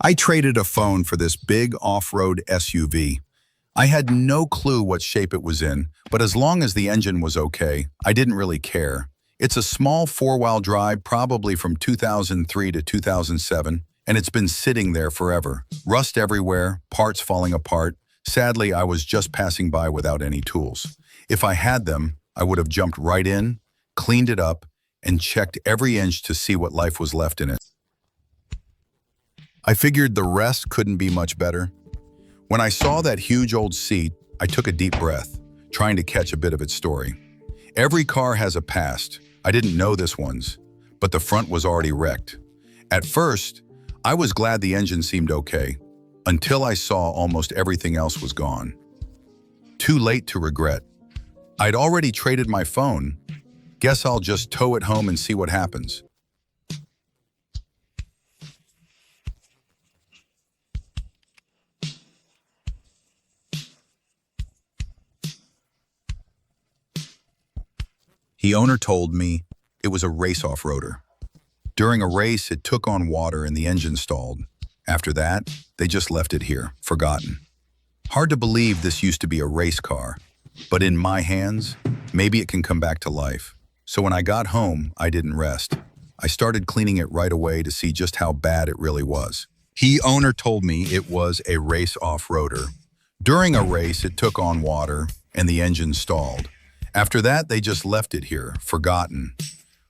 I traded a phone for this big off-road SUV. I had no clue what shape it was in, but as long as the engine was okay, I didn't really care. It's a small four-wheel drive, probably from 2003 to 2007, and it's been sitting there forever. Rust everywhere, parts falling apart. Sadly, I was just passing by without any tools. If I had them, I would have jumped right in, cleaned it up, and checked every inch to see what life was left in it. I figured the rest couldn't be much better. When I saw that huge old seat, I took a deep breath, trying to catch a bit of its story. Every car has a past. I didn't know this one's, but the front was already wrecked. At first, I was glad the engine seemed okay, until I saw almost everything else was gone. Too late to regret. I'd already traded my phone. Guess I'll just tow it home and see what happens. The owner told me it was a race off-roader. During a race, it took on water and the engine stalled. After that, they just left it here, forgotten. Hard to believe this used to be a race car, but in my hands, maybe it can come back to life. So when I got home, I didn't rest. I started cleaning it right away to see just how bad it really was. The owner told me it was a race off-roader. During a race, it took on water and the engine stalled. After that, they just left it here, forgotten.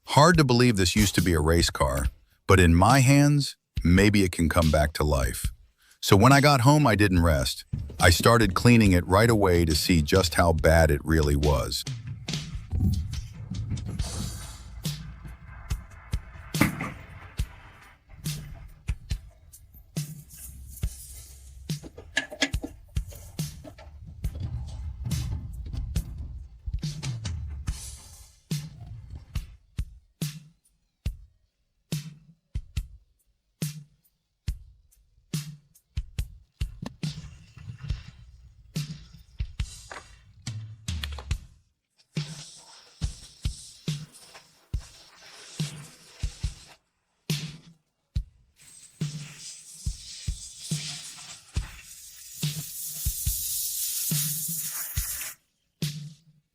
Hard to believe this used to be a race car, but in my hands, maybe it can come back to life. So when I got home, I didn't rest. I started cleaning it right away to see just how bad it really was.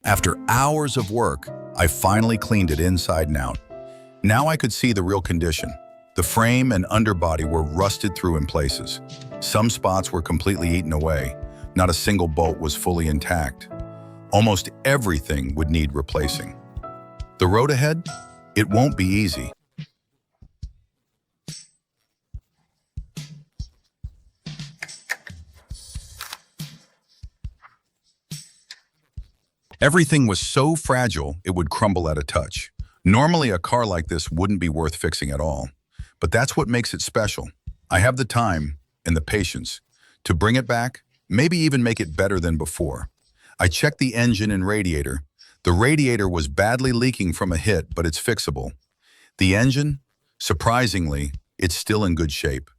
After hours of work, I finally cleaned it inside and out. Now I could see the real condition. The frame and underbody were rusted through in places. Some spots were completely eaten away. Not a single bolt was fully intact. Almost everything would need replacing. The road ahead? It won't be easy. Everything was so fragile, it would crumble at a touch. Normally, a car like this wouldn't be worth fixing at all. But that's what makes it special. I have the time and the patience to bring it back, maybe even make it better than before. I checked the engine and radiator. The radiator was badly leaking from a hit, but it's fixable. The engine, surprisingly, it's still in good shape.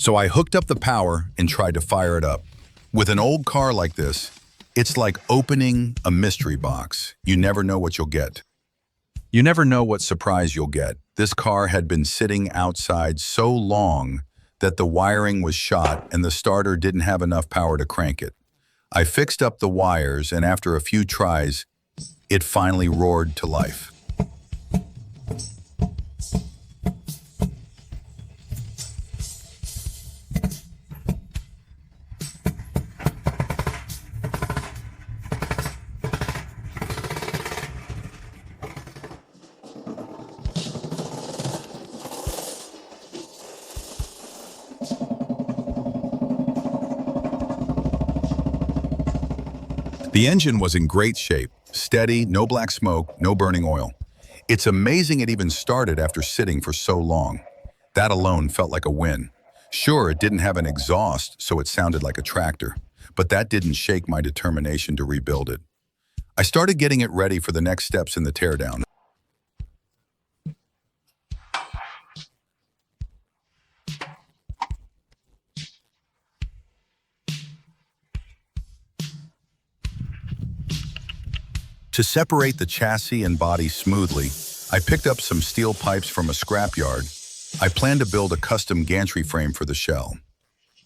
So I hooked up the power and tried to fire it up. With an old car like this, it's like opening a mystery box. You never know what you'll get. You never know what surprise you'll get. This car had been sitting outside so long that the wiring was shot and the starter didn't have enough power to crank it. I fixed up the wires, and after a few tries, it finally roared to life. The engine was in great shape, steady, no black smoke, no burning oil. It's amazing it even started after sitting for so long. That alone felt like a win. Sure, it didn't have an exhaust, so it sounded like a tractor, but that didn't shake my determination to rebuild it. I started getting it ready for the next steps in the teardown. To separate the chassis and body smoothly, I picked up some steel pipes from a scrapyard. I planned to build a custom gantry frame for the shell.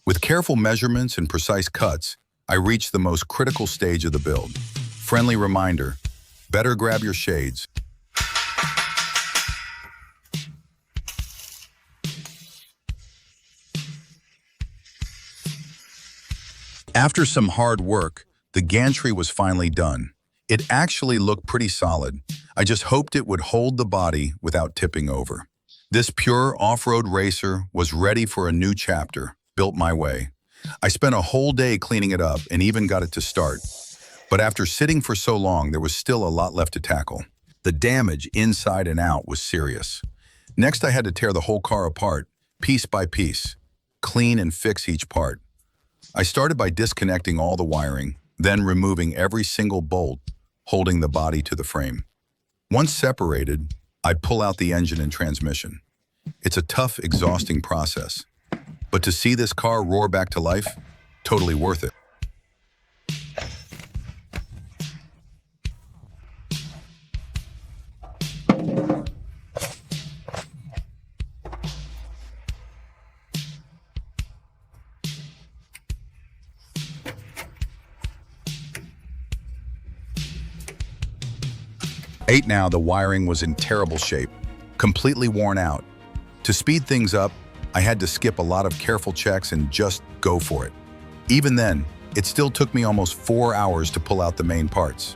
With careful measurements and precise cuts, I reached the most critical stage of the build. Friendly reminder, better grab your shades. After some hard work, the gantry was finally done. It actually looked pretty solid. I just hoped it would hold the body without tipping over. This pure off-road racer was ready for a new chapter, built my way. I spent a whole day cleaning it up and even got it to start. But after sitting for so long, there was still a lot left to tackle. The damage inside and out was serious. Next, I had to tear the whole car apart, piece by piece, clean and fix each part. I started by disconnecting all the wiring, then removing every single bolt holding the body to the frame. Once separated, I'd pull out the engine and transmission. It's a tough, exhausting process. But to see this car roar back to life, totally worth it. Now, the wiring was in terrible shape, completely worn out. To speed things up, I had to skip a lot of careful checks and just go for it. Even then, it still took me almost 4 hours to pull out the main parts.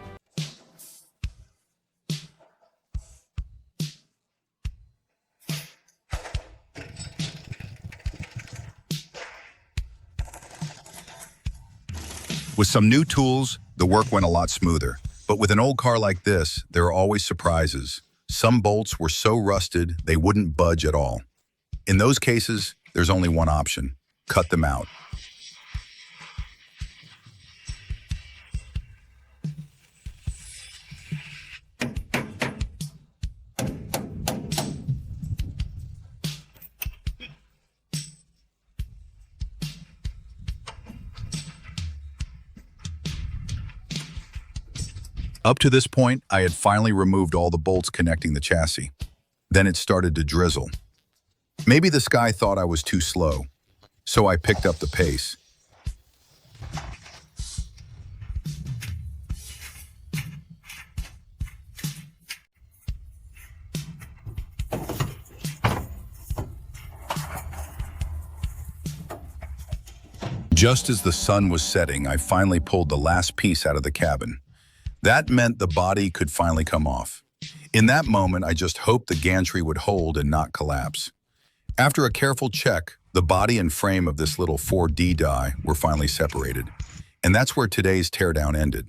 With some new tools, the work went a lot smoother. But with an old car like this, there are always surprises. Some bolts were so rusted, they wouldn't budge at all. In those cases, there's only one option: cut them out. Up to this point, I had finally removed all the bolts connecting the chassis. Then it started to drizzle. Maybe this guy thought I was too slow, so I picked up the pace. Just as the sun was setting, I finally pulled the last piece out of the cabin. That meant the body could finally come off. In that moment, I just hoped the gantry would hold and not collapse. After a careful check, the body and frame of this little 4D die were finally separated. And that's where today's teardown ended.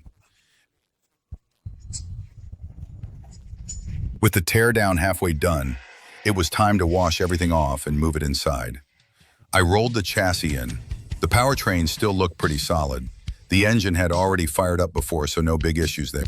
With the teardown halfway done, it was time to wash everything off and move it inside. I rolled the chassis in. The powertrain still looked pretty solid. The engine had already fired up before, so no big issues there.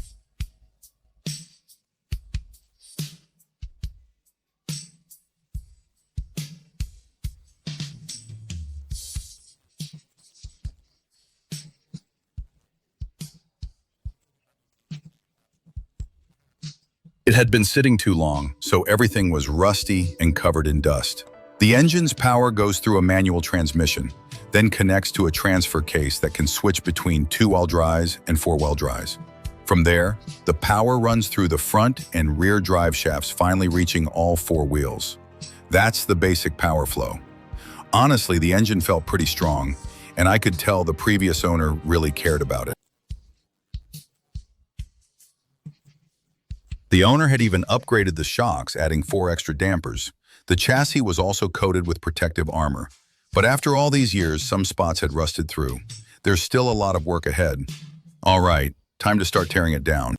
It had been sitting too long, so everything was rusty and covered in dust. The engine's power goes through a manual transmission, then connects to a transfer case that can switch between 2-well drives and 4-well drives. From there, the power runs through the front and rear drive shafts, finally reaching all 4 wheels. That's the basic power flow. Honestly, the engine felt pretty strong, and I could tell the previous owner really cared about it. The owner had even upgraded the shocks, adding 4 extra dampers. The chassis was also coated with protective armor. But after all these years, some spots had rusted through. There's still a lot of work ahead. All right, time to start tearing it down.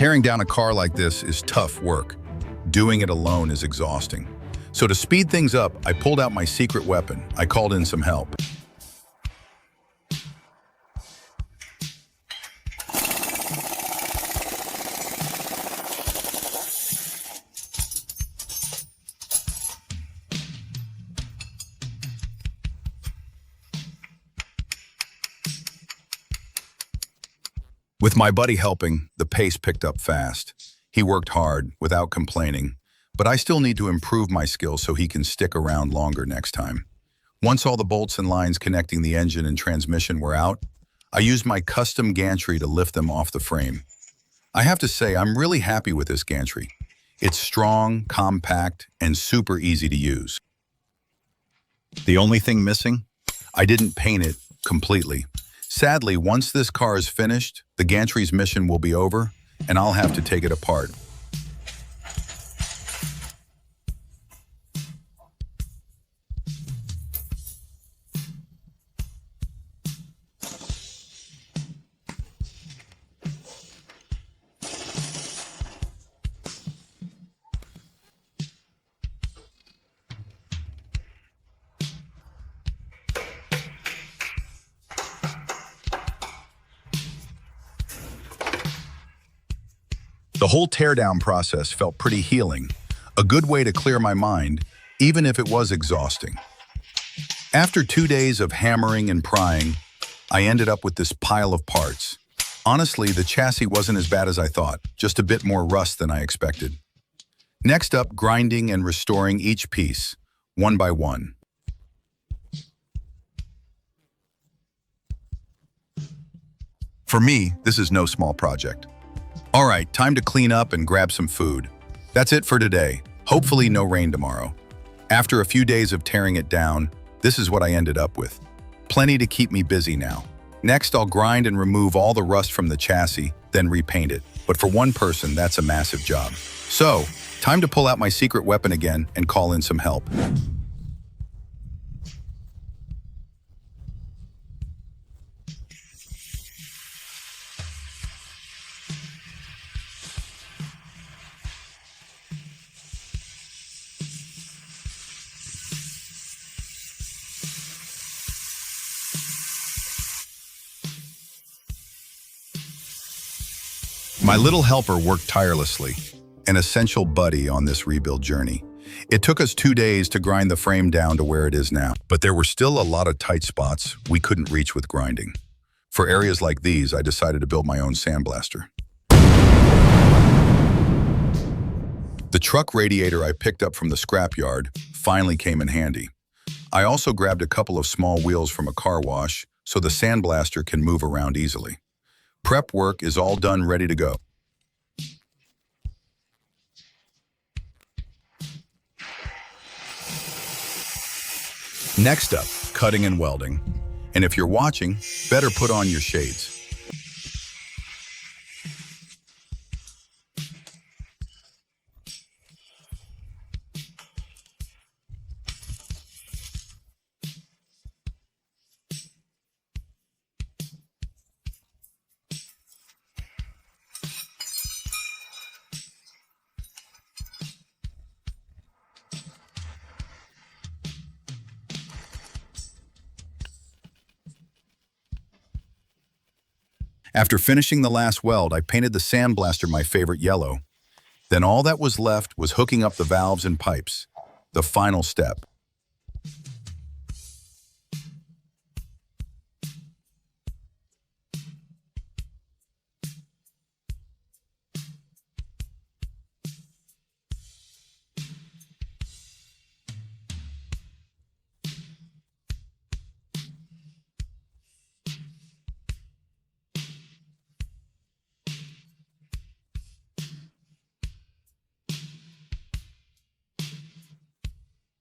Tearing down a car like this is tough work. Doing it alone is exhausting. So to speed things up, I pulled out my secret weapon. I called in some help. With my buddy helping, the pace picked up fast. He worked hard, without complaining, but I still need to improve my skills so he can stick around longer next time. Once all the bolts and lines connecting the engine and transmission were out, I used my custom gantry to lift them off the frame. I have to say, I'm really happy with this gantry. It's strong, compact, and super easy to use. The only thing missing? I didn't paint it completely. Sadly, once this car is finished, the gantry's mission will be over, and I'll have to take it apart. The whole teardown process felt pretty healing, a good way to clear my mind, even if it was exhausting. After 2 days of hammering and prying, I ended up with this pile of parts. Honestly, the chassis wasn't as bad as I thought, just a bit more rust than I expected. Next up, grinding and restoring each piece, one by one. For me, this is no small project. All right, time to clean up and grab some food. That's it for today. Hopefully no rain tomorrow. After a few days of tearing it down, this is what I ended up with. Plenty to keep me busy now. Next, I'll grind and remove all the rust from the chassis, then repaint it. But for one person, that's a massive job. So, time to pull out my secret weapon again and call in some help. My little helper worked tirelessly, an essential buddy on this rebuild journey. It took us 2 days to grind the frame down to where it is now, but there were still a lot of tight spots we couldn't reach with grinding. For areas like these, I decided to build my own sandblaster. The truck radiator I picked up from the scrapyard finally came in handy. I also grabbed a couple of small wheels from a car wash so the sandblaster can move around easily. Prep work is all done, ready to go. Next up, cutting and welding. And if you're watching, better put on your shades. After finishing the last weld, I painted the sandblaster my favorite yellow. Then all that was left was hooking up the valves and pipes, the final step.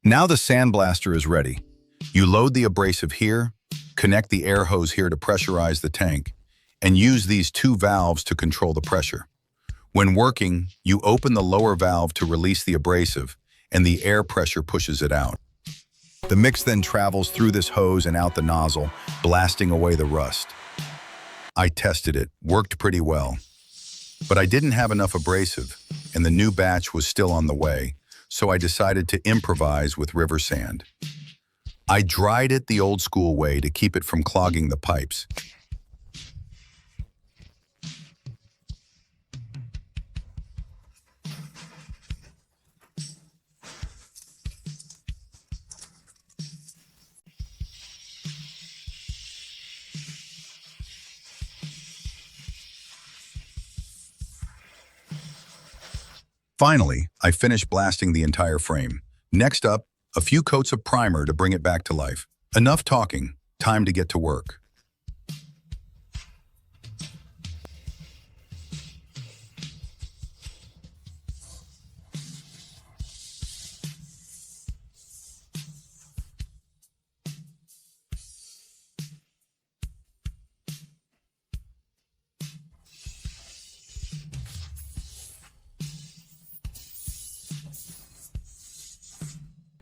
Now the sandblaster is ready. You load the abrasive here, connect the air hose here to pressurize the tank, and use these 2 valves to control the pressure. When working, you open the lower valve to release the abrasive, and the air pressure pushes it out. The mix then travels through this hose and out the nozzle, blasting away the rust. I tested it, worked pretty well. But I didn't have enough abrasive, and the new batch was still on the way, so I decided to improvise with river sand. I dried it the old school way to keep it from clogging the pipes. Finally, I finished blasting the entire frame. Next up, a few coats of primer to bring it back to life. Enough talking, time to get to work.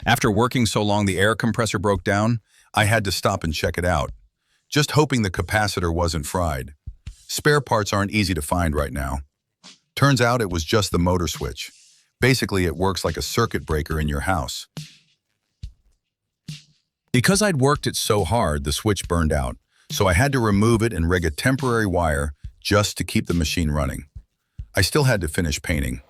After working so long the air compressor broke down, I had to stop and check it out, just hoping the capacitor wasn't fried. Spare parts aren't easy to find right now. Turns out it was just the motor switch. Basically, it works like a circuit breaker in your house. Because I'd worked it so hard, the switch burned out, so I had to remove it and rig a temporary wire just to keep the machine running. I still had to finish painting.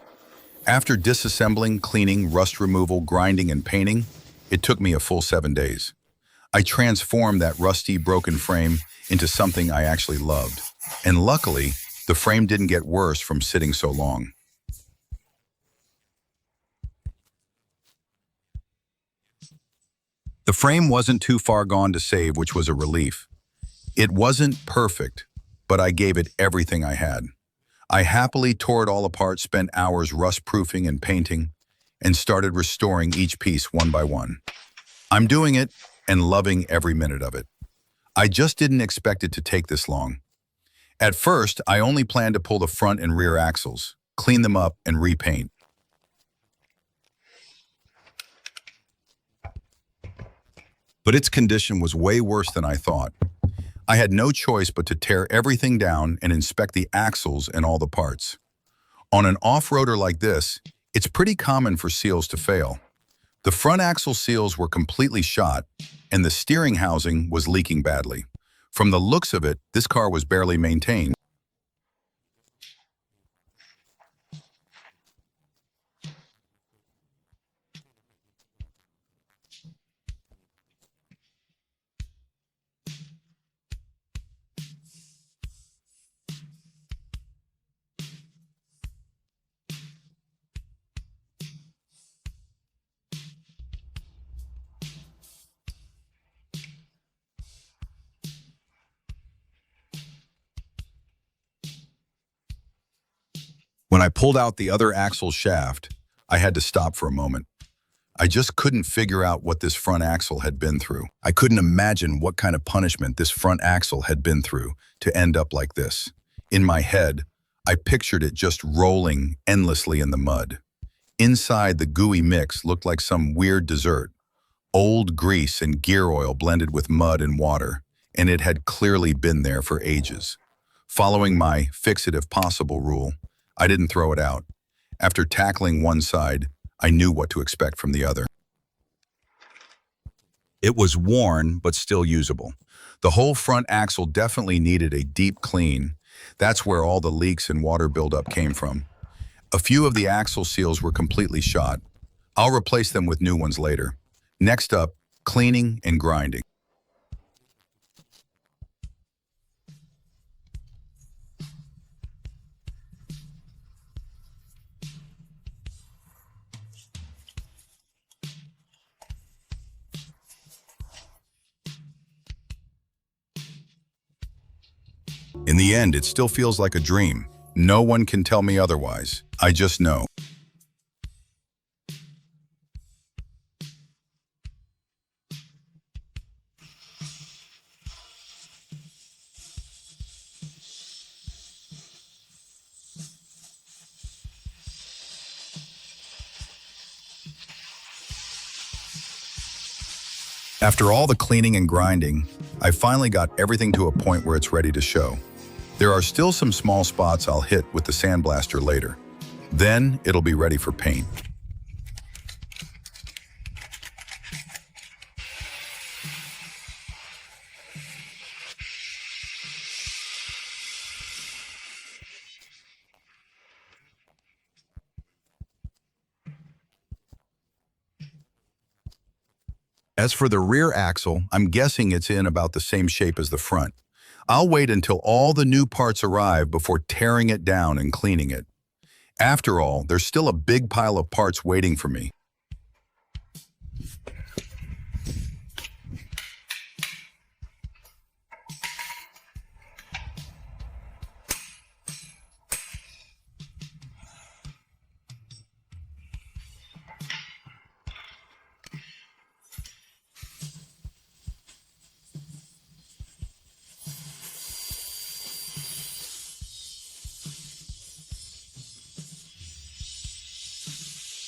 After disassembling, cleaning, rust removal, grinding, and painting, it took me a full 7 days. I transformed that rusty, broken frame into something I actually loved. And luckily, the frame didn't get worse from sitting so long. The frame wasn't too far gone to save, which was a relief. It wasn't perfect, but I gave it everything I had. I happily tore it all apart, spent hours rust-proofing and painting, and started restoring each piece one by one. I'm doing it and loving every minute of it. I just didn't expect it to take this long. At first, I only planned to pull the front and rear axles, clean them up, and repaint. But its condition was way worse than I thought. I had no choice but to tear everything down and inspect the axles and all the parts. On an off-roader like this, it's pretty common for seals to fail. The front axle seals were completely shot, and the steering housing was leaking badly. From the looks of it, this car was barely maintained. When I pulled out the other axle shaft, I had to stop for a moment. I just couldn't figure out what this front axle had been through. I couldn't imagine what kind of punishment this front axle had been through to end up like this. In my head, I pictured it just rolling endlessly in the mud. Inside, the gooey mix looked like some weird dessert. Old grease and gear oil blended with mud and water, and it had clearly been there for ages. Following my fix it if possible rule, I didn't throw it out. After tackling one side, I knew what to expect from the other. It was worn, but still usable. The whole front axle definitely needed a deep clean. That's where all the leaks and water buildup came from. A few of the axle seals were completely shot. I'll replace them with new ones later. Next up, cleaning and grinding. In the end, it still feels like a dream. No one can tell me otherwise. I just know. After all the cleaning and grinding, I finally got everything to a point where it's ready to show. There are still some small spots I'll hit with the sandblaster later. Then it'll be ready for paint. As for the rear axle, I'm guessing it's in about the same shape as the front. I'll wait until all the new parts arrive before tearing it down and cleaning it. After all, there's still a big pile of parts waiting for me.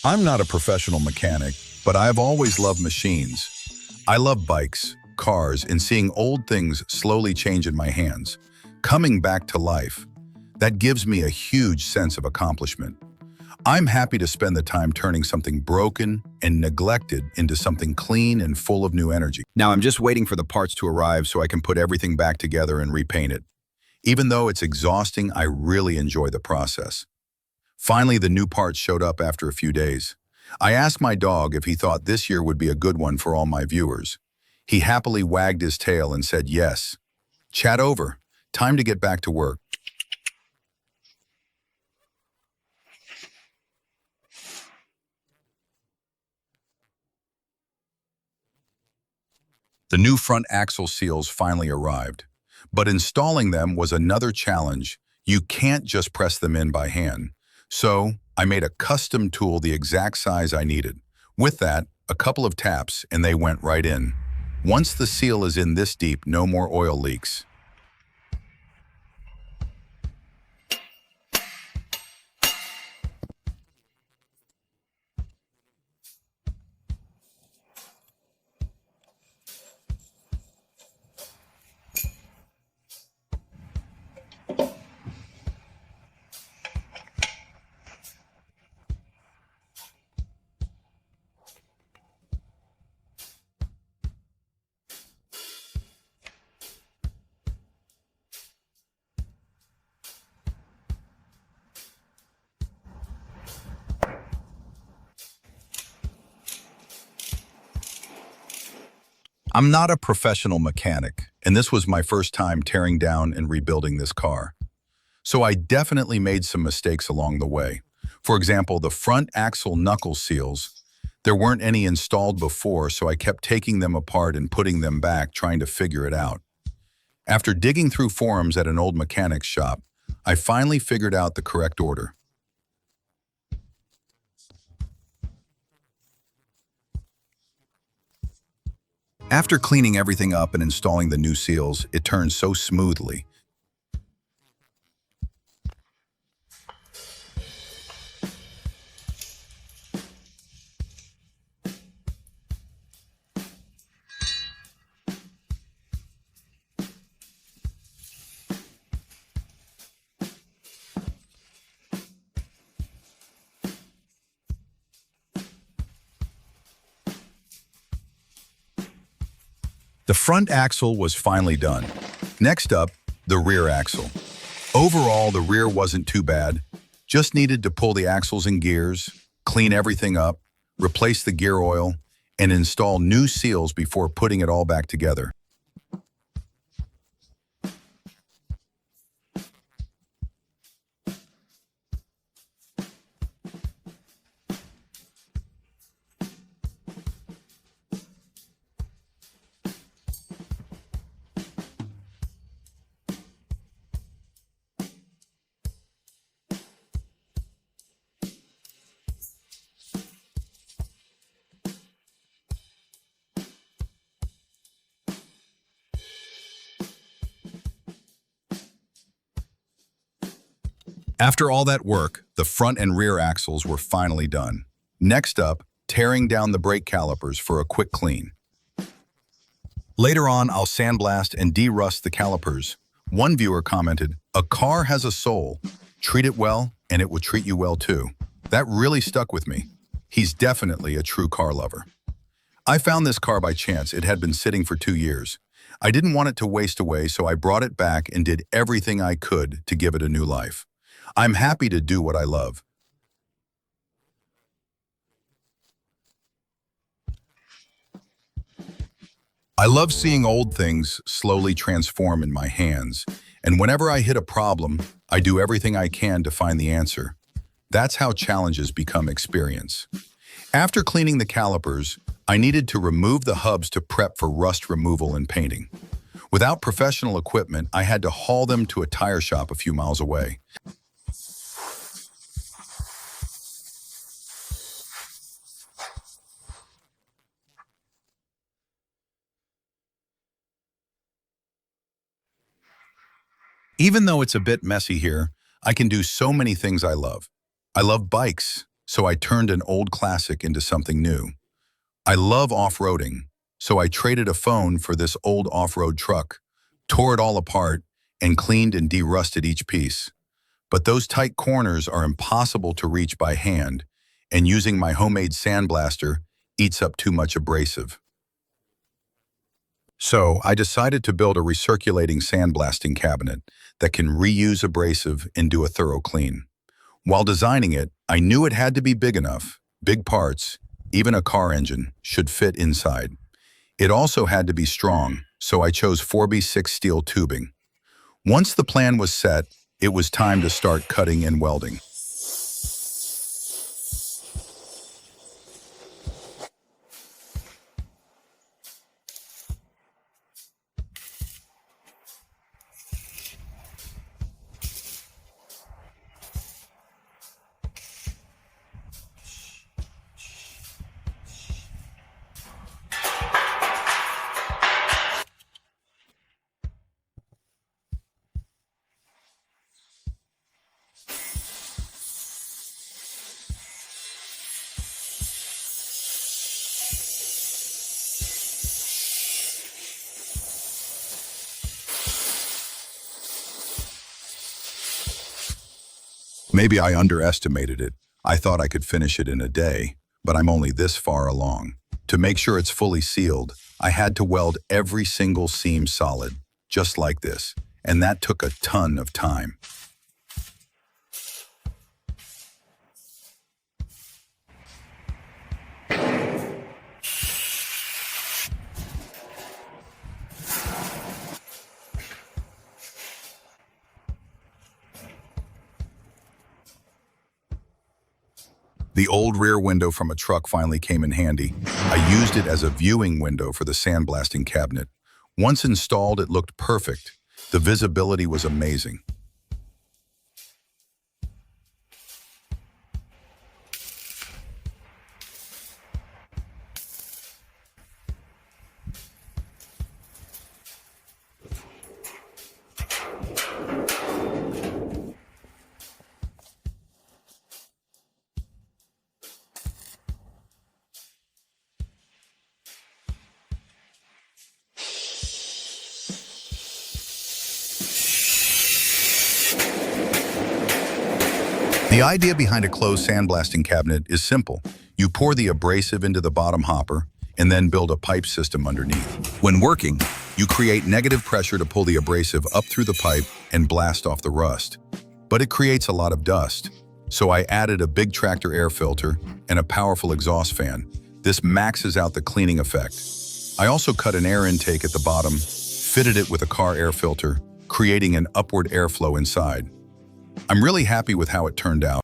I'm not a professional mechanic, but I've always loved machines. I love bikes, cars, and seeing old things slowly change in my hands, coming back to life. That gives me a huge sense of accomplishment. I'm happy to spend the time turning something broken and neglected into something clean and full of new energy. Now I'm just waiting for the parts to arrive so I can put everything back together and repaint it. Even though it's exhausting, I really enjoy the process. Finally, the new parts showed up after a few days. I asked my dog if he thought this year would be a good one for all my viewers. He happily wagged his tail and said yes. Chat over. Time to get back to work. The new front axle seals finally arrived, but installing them was another challenge. You can't just press them in by hand. So I made a custom tool the exact size I needed. With that, a couple of taps and they went right in. Once the seal is in this deep, no more oil leaks. I'm not a professional mechanic, and this was my first time tearing down and rebuilding this car. So I definitely made some mistakes along the way. For example, the front axle knuckle seals, there weren't any installed before, so I kept taking them apart and putting them back, trying to figure it out. After digging through forums at an old mechanic's shop, I finally figured out the correct order. After cleaning everything up and installing the new seals, it turned so smoothly. The front axle was finally done. Next up, the rear axle. Overall, the rear wasn't too bad. Just needed to pull the axles and gears, clean everything up, replace the gear oil, and install new seals before putting it all back together. After all that work, the front and rear axles were finally done. Next up, tearing down the brake calipers for a quick clean. Later on, I'll sandblast and de-rust the calipers. One viewer commented, "A car has a soul. Treat it well, and it will treat you well too." That really stuck with me. He's definitely a true car lover. I found this car by chance. It had been sitting for 2 years. I didn't want it to waste away, so I brought it back and did everything I could to give it a new life. I'm happy to do what I love. I love seeing old things slowly transform in my hands, and whenever I hit a problem, I do everything I can to find the answer. That's how challenges become experience. After cleaning the calipers, I needed to remove the hubs to prep for rust removal and painting. Without professional equipment, I had to haul them to a tire shop a few miles away. Even though it's a bit messy here, I can do so many things I love. I love bikes, so I turned an old classic into something new. I love off-roading, so I traded a phone for this old off-road truck, tore it all apart, and cleaned and de-rusted each piece. But those tight corners are impossible to reach by hand, and using my homemade sandblaster eats up too much abrasive. So I decided to build a recirculating sandblasting cabinet that can reuse abrasive and do a thorough clean. While designing it, I knew it had to be big enough. Big parts, even a car engine, should fit inside. It also had to be strong, so I chose 4x6 steel tubing. Once the plan was set, it was time to start cutting and welding. Maybe I underestimated it. I thought I could finish it in a day, but I'm only this far along. To make sure it's fully sealed, I had to weld every single seam solid, just like this, and that took a ton of time. The old rear window from a truck finally came in handy. I used it as a viewing window for the sandblasting cabinet. Once installed, it looked perfect. The visibility was amazing. The idea behind a closed sandblasting cabinet is simple. You pour the abrasive into the bottom hopper and then build a pipe system underneath. When working, you create negative pressure to pull the abrasive up through the pipe and blast off the rust. But it creates a lot of dust. So I added a big tractor air filter and a powerful exhaust fan. This maxes out the cleaning effect. I also cut an air intake at the bottom, fitted it with a car air filter, creating an upward airflow inside. I'm really happy with how it turned out.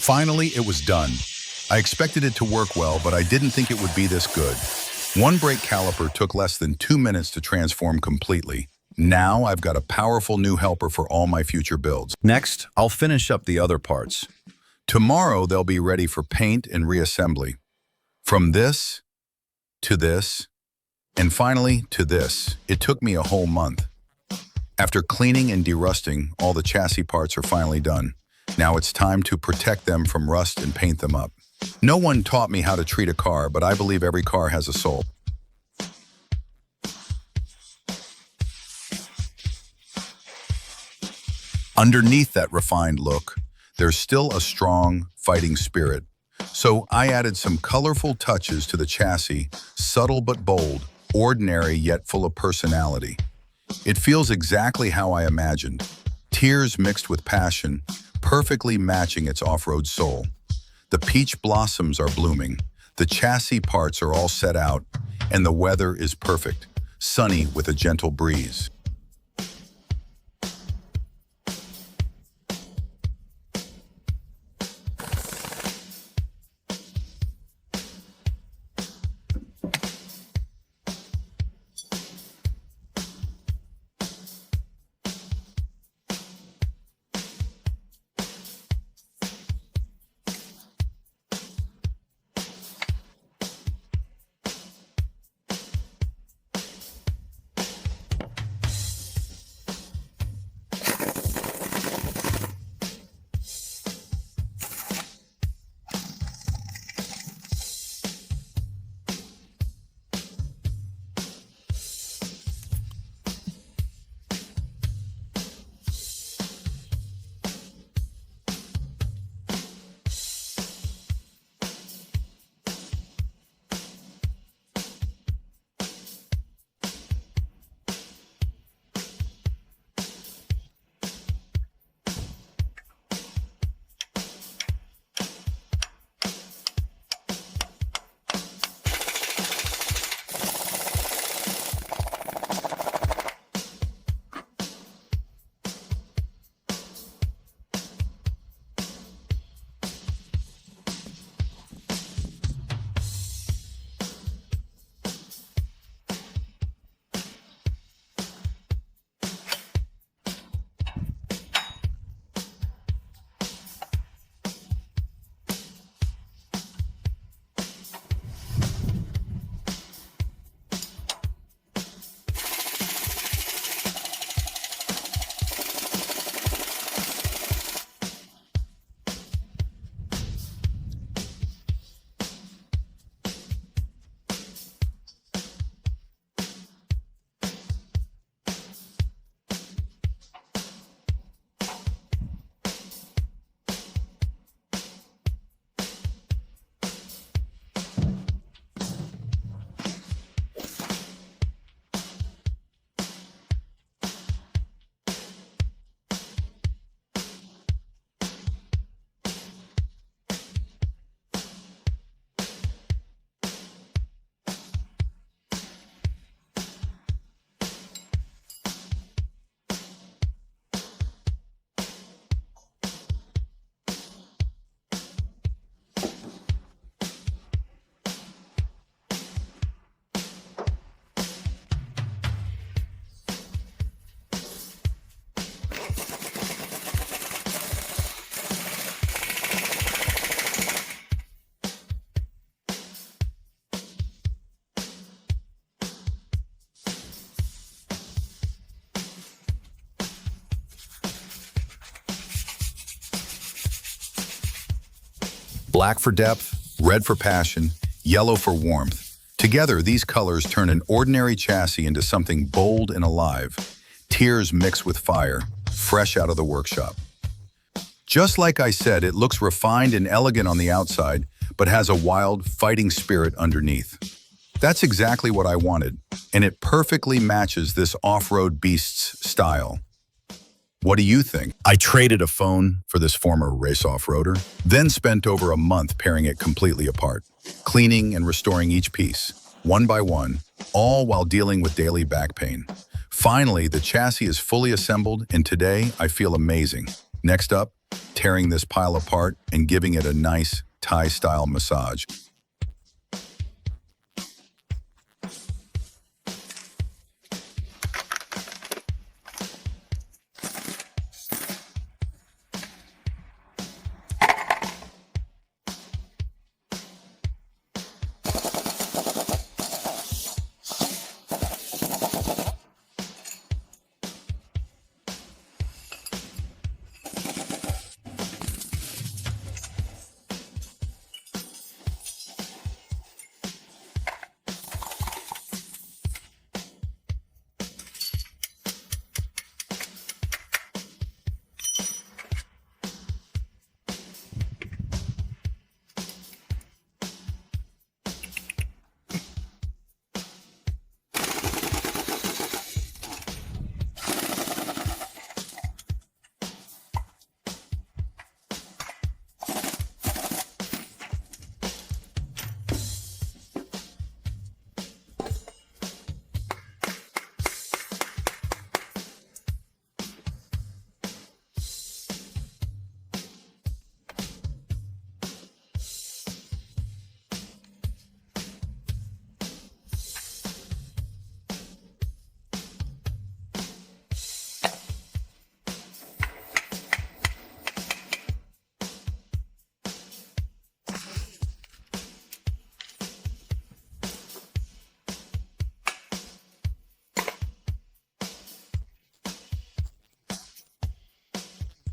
Finally, it was done. I expected it to work well, but I didn't think it would be this good. One brake caliper took less than 2 minutes to transform completely. Now I've got a powerful new helper for all my future builds. Next, I'll finish up the other parts. Tomorrow, they'll be ready for paint and reassembly. From this, to this, and finally to this. It took me a whole month. After cleaning and derusting, all the chassis parts are finally done. Now it's time to protect them from rust and paint them up. No one taught me how to treat a car, but I believe every car has a soul. Underneath that refined look, there's still a strong fighting spirit. So I added some colorful touches to the chassis, subtle but bold, ordinary yet full of personality. It feels exactly how I imagined. Tears mixed with passion, perfectly matching its off-road soul. The peach blossoms are blooming, the chassis parts are all set out, and the weather is perfect, sunny with a gentle breeze. Black for depth, red for passion, yellow for warmth. Together, these colors turn an ordinary chassis into something bold and alive. Tears mixed with fire, fresh out of the workshop. Just like I said, it looks refined and elegant on the outside, but has a wild, fighting spirit underneath. That's exactly what I wanted, and it perfectly matches this off-road beast's style. What do you think? I traded a phone for this former race off-roader, then spent over a month tearing it completely apart, cleaning and restoring each piece, one by one, all while dealing with daily back pain. Finally, the chassis is fully assembled, and today I feel amazing. Next up, tearing this pile apart and giving it a nice Thai-style massage.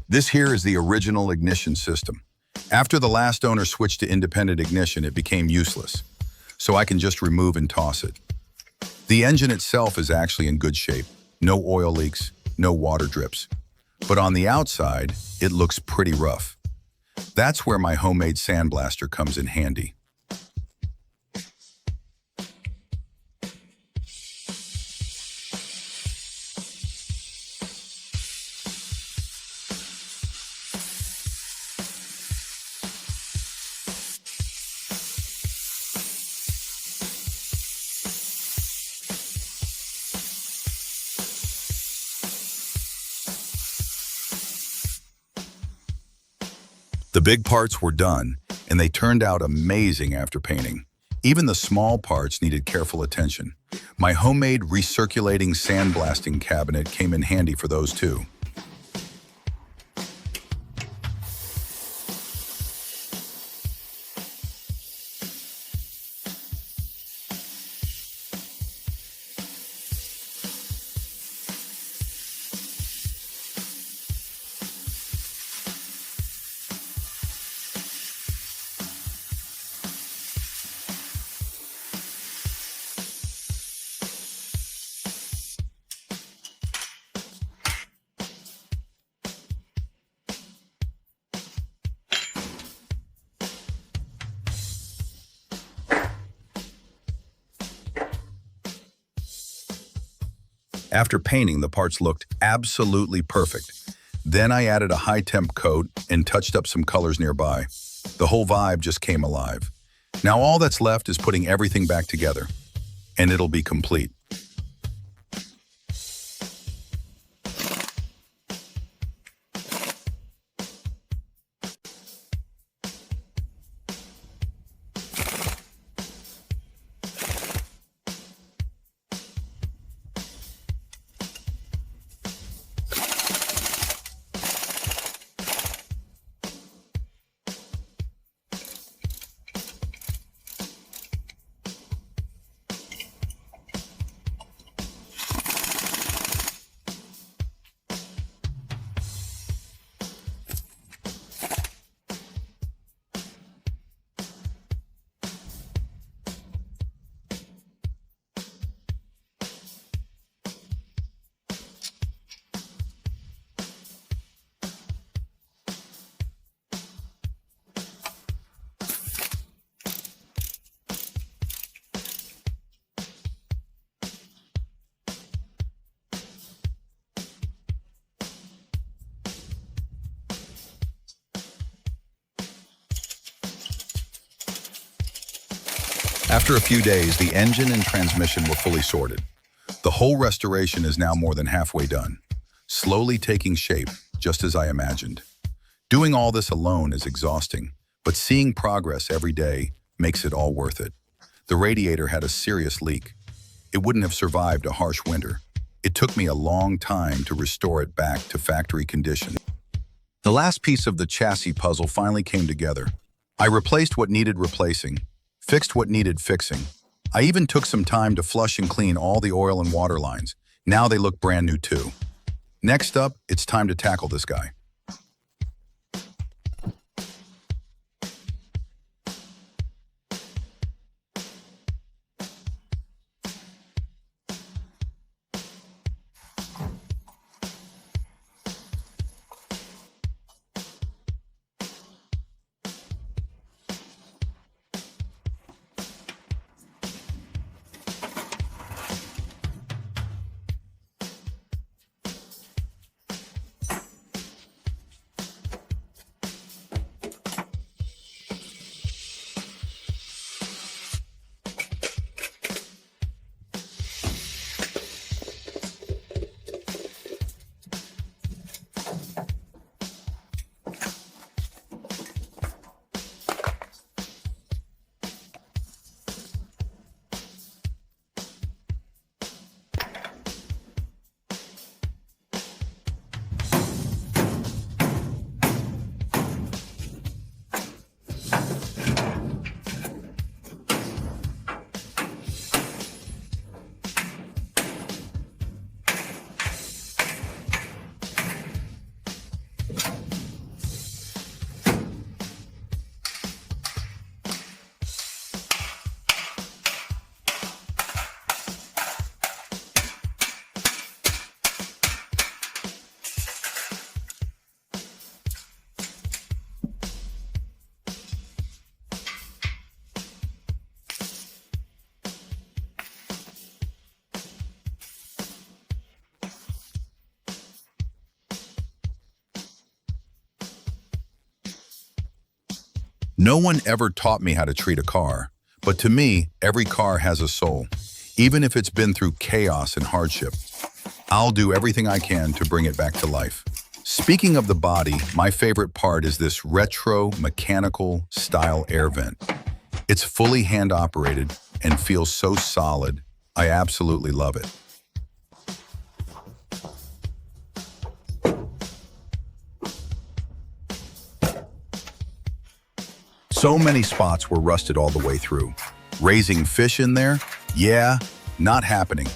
This here is the original ignition system. After the last owner switched to independent ignition, it became useless, so I can just remove and toss it. The engine itself is actually in good shape. No oil leaks, no water drips. But on the outside, it looks pretty rough. That's where my homemade sandblaster comes in handy. The big parts were done, and they turned out amazing after painting. Even the small parts needed careful attention. My homemade recirculating sandblasting cabinet came in handy for those too. After painting, the parts looked absolutely perfect. Then I added a high-temp coat and touched up some colors nearby. The whole vibe just came alive. Now all that's left is putting everything back together, and it'll be complete. After a few days, the engine and transmission were fully sorted. The whole restoration is now more than halfway done, slowly taking shape, just as I imagined. Doing all this alone is exhausting, but seeing progress every day makes it all worth it. The radiator had a serious leak. It wouldn't have survived a harsh winter. It took me a long time to restore it back to factory condition. The last piece of the chassis puzzle finally came together. I replaced what needed replacing, fixed what needed fixing. I even took some time to flush and clean all the oil and water lines. Now they look brand new too. Next up, it's time to tackle this guy. No one ever taught me how to treat a car, but to me, every car has a soul. Even if it's been through chaos and hardship, I'll do everything I can to bring it back to life. Speaking of the body, my favorite part is this retro mechanical style air vent. It's fully hand operated and feels so solid. I absolutely love it. So many spots were rusted all the way through. Raising fish in there? Yeah, not happening.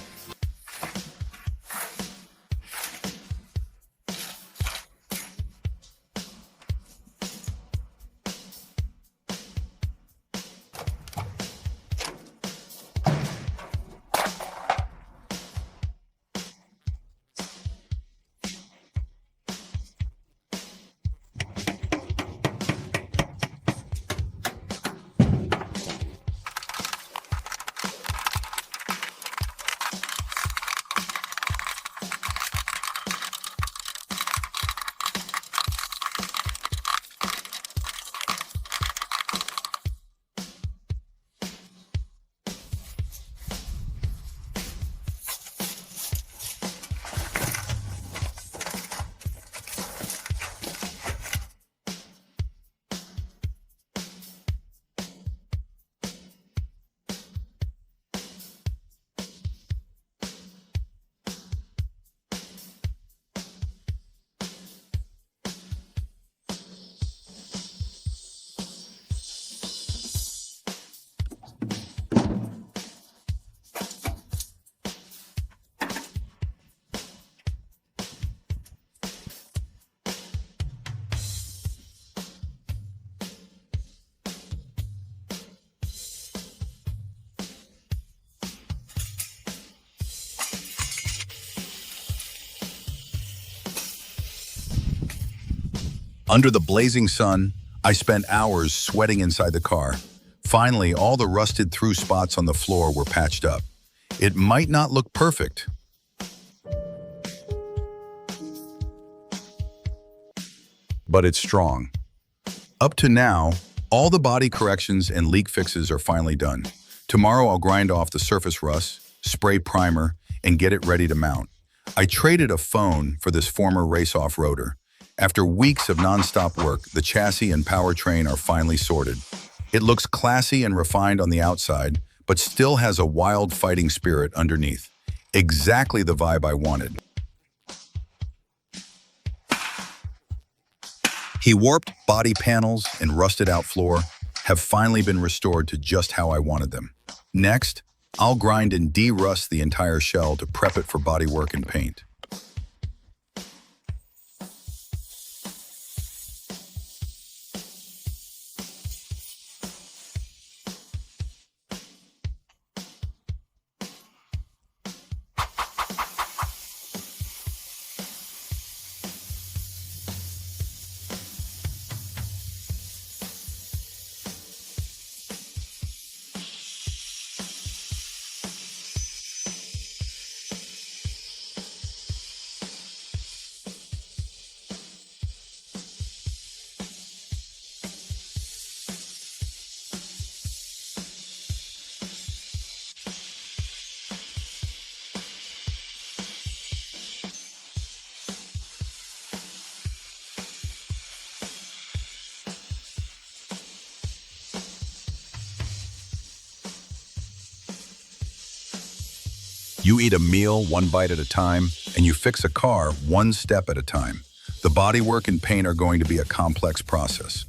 Under the blazing sun, I spent hours sweating inside the car. Finally, all the rusted through spots on the floor were patched up. It might not look perfect, but it's strong. Up to now, all the body corrections and leak fixes are finally done. Tomorrow I'll grind off the surface rust, spray primer, and get it ready to mount. I traded a phone for this former race-off rotor. After weeks of non-stop work, the chassis and powertrain are finally sorted. It looks classy and refined on the outside, but still has a wild fighting spirit underneath. Exactly the vibe I wanted. The warped body panels and rusted out floor have finally been restored to just how I wanted them. Next, I'll grind and de-rust the entire shell to prep it for bodywork and paint. You eat a meal one bite at a time, and you fix a car one step at a time. The bodywork and paint are going to be a complex process.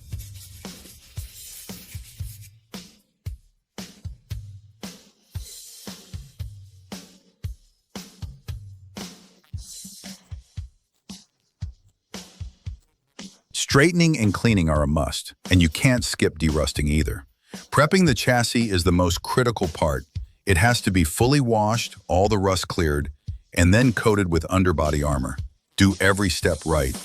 Straightening and cleaning are a must, and you can't skip derusting either. Prepping the chassis is the most critical part. It has to be fully washed, all the rust cleared, and then coated with underbody armor. Do every step right.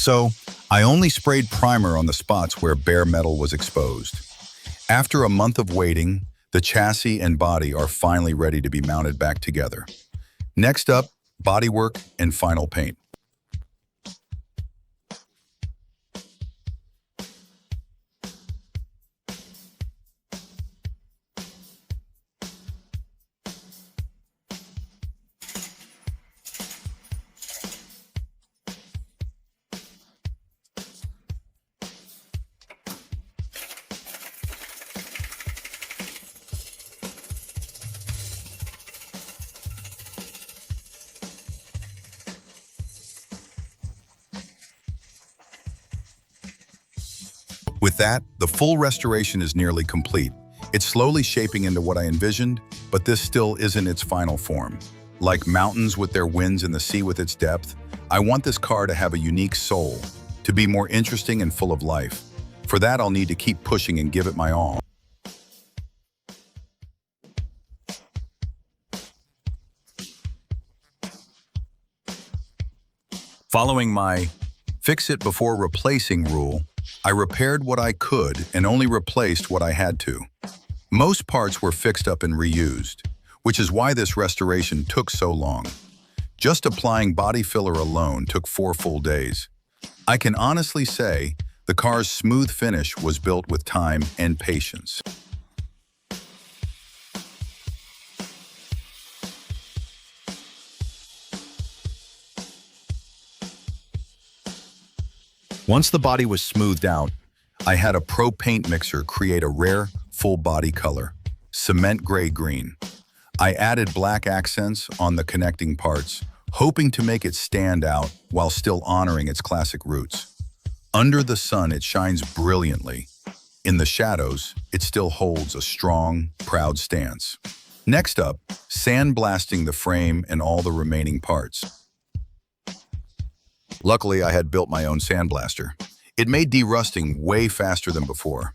So, I only sprayed primer on the spots where bare metal was exposed. After a month of waiting, the chassis and body are finally ready to be mounted back together. Next up, bodywork and final paint. With that, the full restoration is nearly complete. It's slowly shaping into what I envisioned, but this still isn't its final form. Like mountains with their winds and the sea with its depth, I want this car to have a unique soul, to be more interesting and full of life. For that, I'll need to keep pushing and give it my all. Following my fix it before replacing rule, I repaired what I could and only replaced what I had to. Most parts were fixed up and reused, which is why this restoration took so long. Just applying body filler alone took 4 full days. I can honestly say the car's smooth finish was built with time and patience. Once the body was smoothed out, I had a pro paint mixer create a rare, full body color, cement gray green. I added black accents on the connecting parts, hoping to make it stand out while still honoring its classic roots. Under the sun, it shines brilliantly. In the shadows, it still holds a strong, proud stance. Next up, sandblasting the frame and all the remaining parts. Luckily, I had built my own sandblaster. It made derusting way faster than before.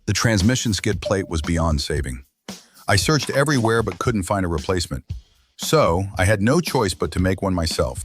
The transmission skid plate was beyond saving. I searched everywhere but couldn't find a replacement. So, I had no choice but to make one myself.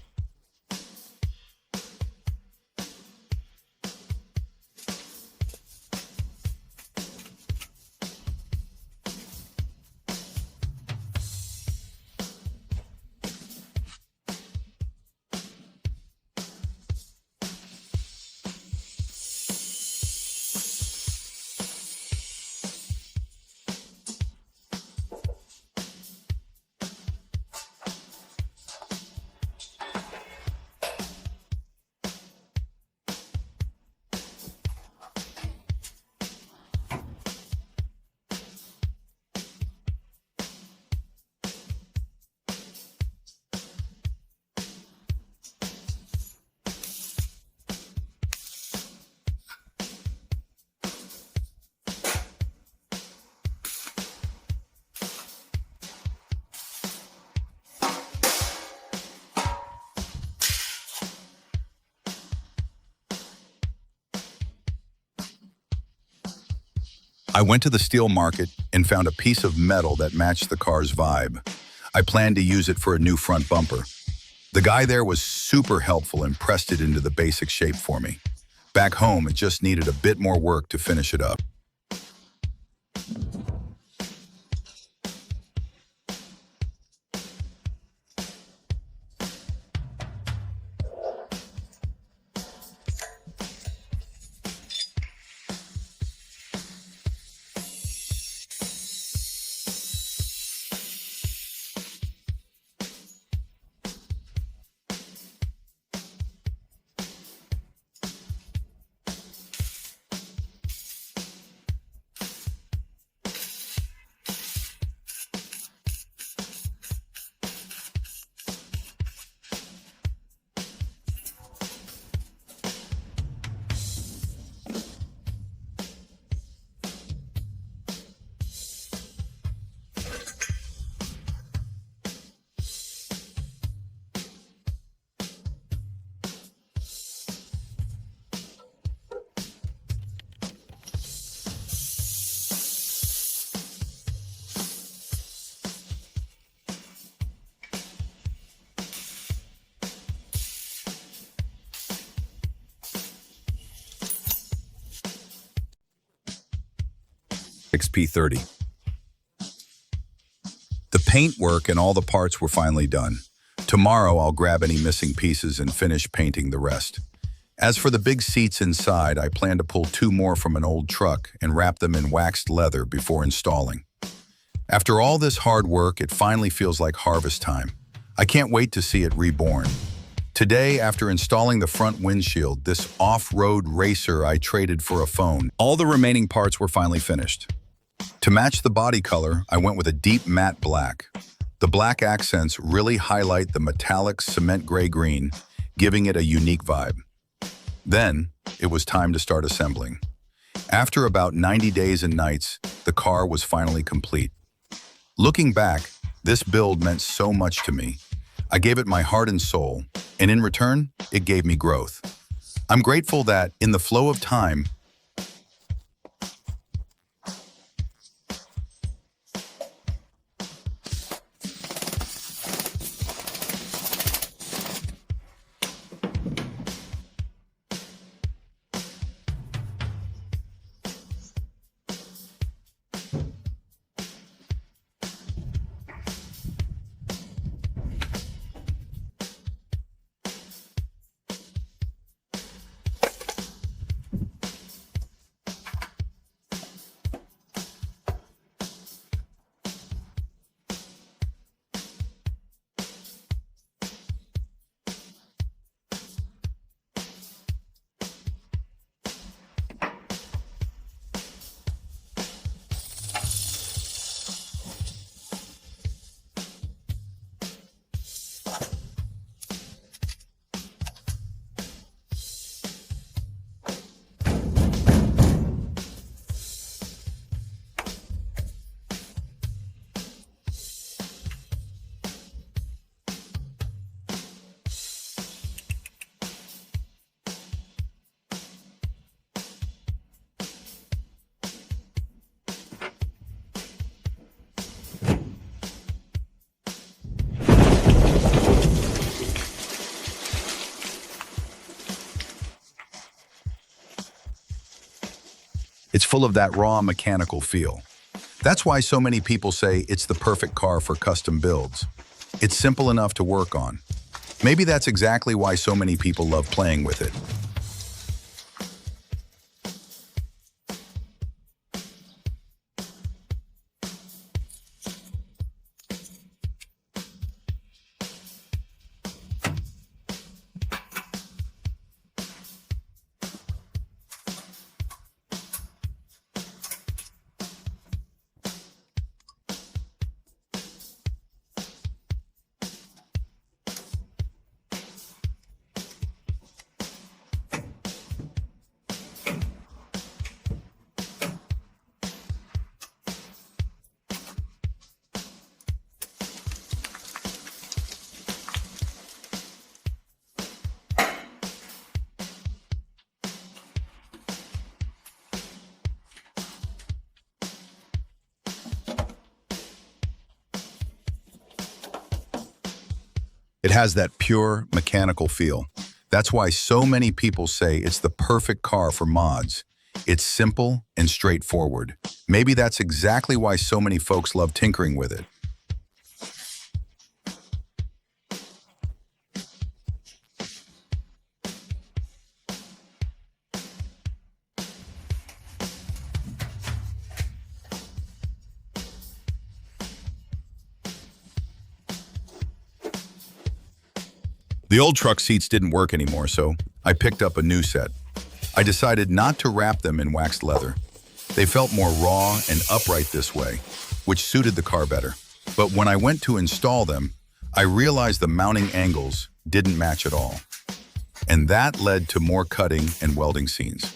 I went to the steel market and found a piece of metal that matched the car's vibe. I planned to use it for a new front bumper. The guy there was super helpful and pressed it into the basic shape for me. Back home, it just needed a bit more work to finish it up. XP30. The paint work and all the parts were finally done. Tomorrow I'll grab any missing pieces and finish painting the rest. As for the big seats inside, I plan to pull two more from an old truck and wrap them in waxed leather before installing. After all this hard work, it finally feels like harvest time. I can't wait to see it reborn. Today, after installing the front windshield, this off-road racer I traded for a phone, all the remaining parts were finally finished. To match the body color, I went with a deep matte black. The black accents really highlight the metallic cement gray green, giving it a unique vibe. Then, it was time to start assembling. After about 90 days and nights, the car was finally complete. Looking back, this build meant so much to me. I gave it my heart and soul, and in return, it gave me growth. I'm grateful that, in the flow of time, it's full of that raw mechanical feel. That's why so many people say it's the perfect car for custom builds. It's simple enough to work on. Maybe that's exactly why so many people love playing with it. It has that pure mechanical feel. That's why so many people say it's the perfect car for mods. It's simple and straightforward. Maybe that's exactly why so many folks love tinkering with it. The old truck seats didn't work anymore, so I picked up a new set. I decided not to wrap them in waxed leather. They felt more raw and upright this way, which suited the car better. But when I went to install them, I realized the mounting angles didn't match at all. And that led to more cutting and welding scenes.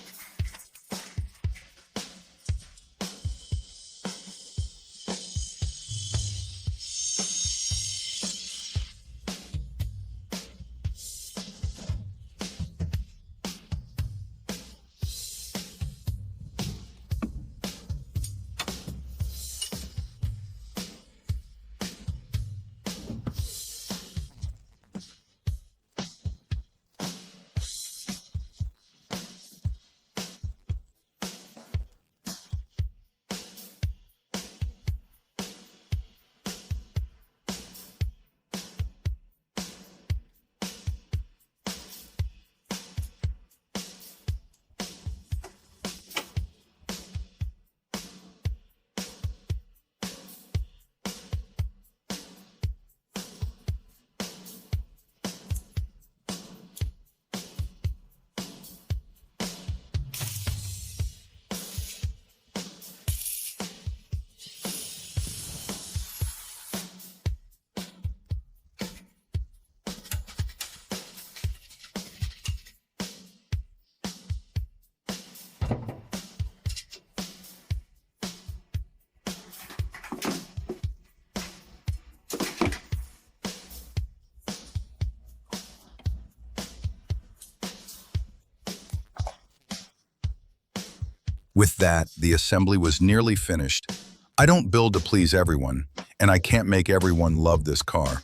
With that, the assembly was nearly finished. I don't build to please everyone, and I can't make everyone love this car.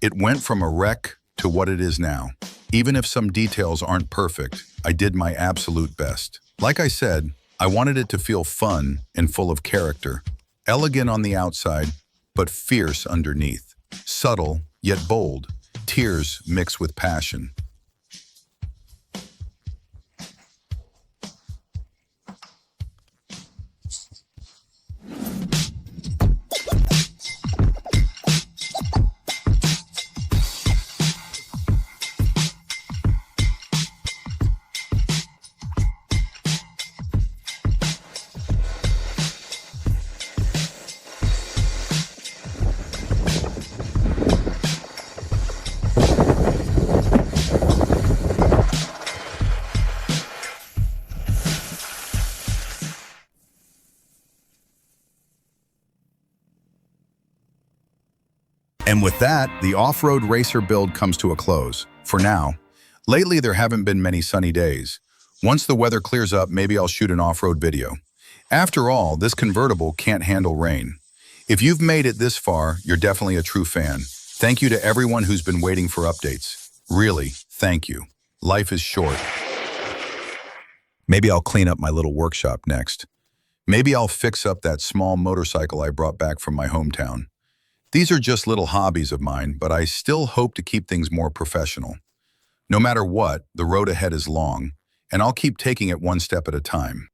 It went from a wreck to what it is now. Even if some details aren't perfect, I did my absolute best. Like I said, I wanted it to feel fun and full of character. Elegant on the outside, but fierce underneath. Subtle, yet bold. Tears mixed with passion. And with that, the off-road racer build comes to a close, for now. Lately, there haven't been many sunny days. Once the weather clears up, maybe I'll shoot an off-road video. After all, this convertible can't handle rain. If you've made it this far, you're definitely a true fan. Thank you to everyone who's been waiting for updates. Really, thank you. Life is short. Maybe I'll clean up my little workshop next. Maybe I'll fix up that small motorcycle I brought back from my hometown. These are just little hobbies of mine, but I still hope to keep things more professional. No matter what, the road ahead is long, and I'll keep taking it one step at a time.